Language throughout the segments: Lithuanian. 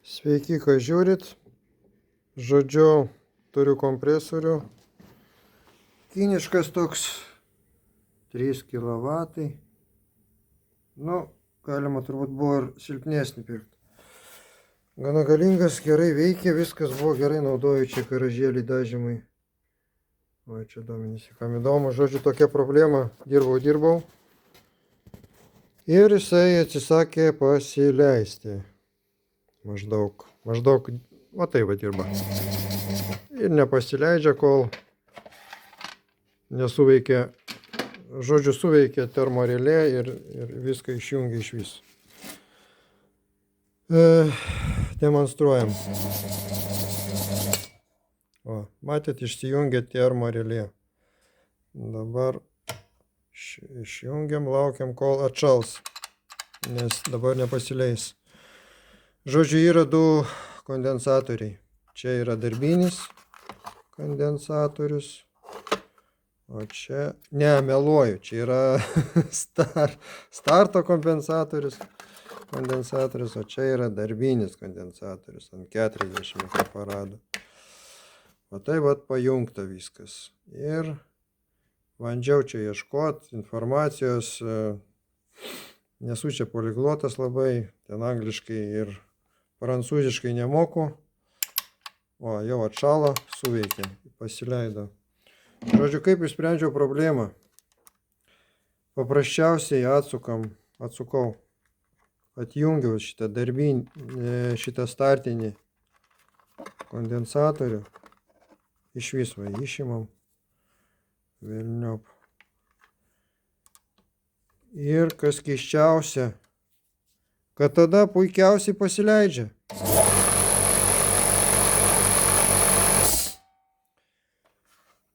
Sveiki, kas žiūrit. Žodžiu, turiu kompresorių. Kiniškas toks 3 kW. Nu, galima turbūt buvo ir silpnesnį pirkti. Gana galingas, gerai veikia, viskas buvo gerai, naudoju čia garažėlį dažymui. O čia duomenys, kam įdomu. Žodžiu, tokia problema. Dirbau. Ir jisai atsisakė pasileisti. Maždaug, va tai va dirba. Ir nepasileidžia, kol nesuveikia, žodžiu, suveikia termorelė ir viską išjungia iš vis. Demonstruojam. O, matėt, išsijungia termorelė. Dabar išjungiam, laukiam, kol atšals, nes dabar nepasileis. Žodžiu, yra 2 kondensatoriai. Čia yra darbinis kondensatorius. O čia, ne, meluoju, čia yra starto kondensatorius, o čia yra darbinis kondensatorius ant 40 mikrofaradų. O tai vat pajungta viskas. Ir bandžiau čia ieškoti informacijos, nesu čia poliglotas labai, ten angliškai ir prancūziškai nemoku. O, jau atšalo, suveikė, pasileido. Žodžiu, kaip išsprendžiau problemą? Paprasčiausiai atsukau, atjungiau šitą startinį kondensatorių. Iš viso išimam. Velniop. Ir kas keisčiausia, kad tada puikiausiai pasileidžia.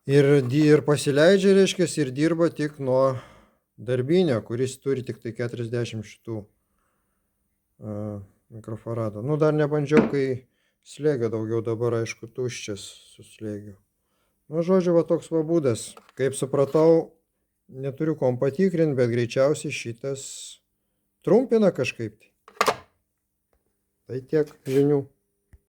Ir pasileidžia, reiškia, ir dirba tik nuo darbinio, kuris turi tik tai 40 šitų mikrofaradų. Nu, dar nebandžiau, kai slėgio daugiau, dabar aišku tuščias su slėgiu. Nu, žodžiu, va toks va būdas. Kaip supratau, neturiu kom patikrinti, bet greičiausiai šitas trumpina kažkaip. Tai tiek žinių.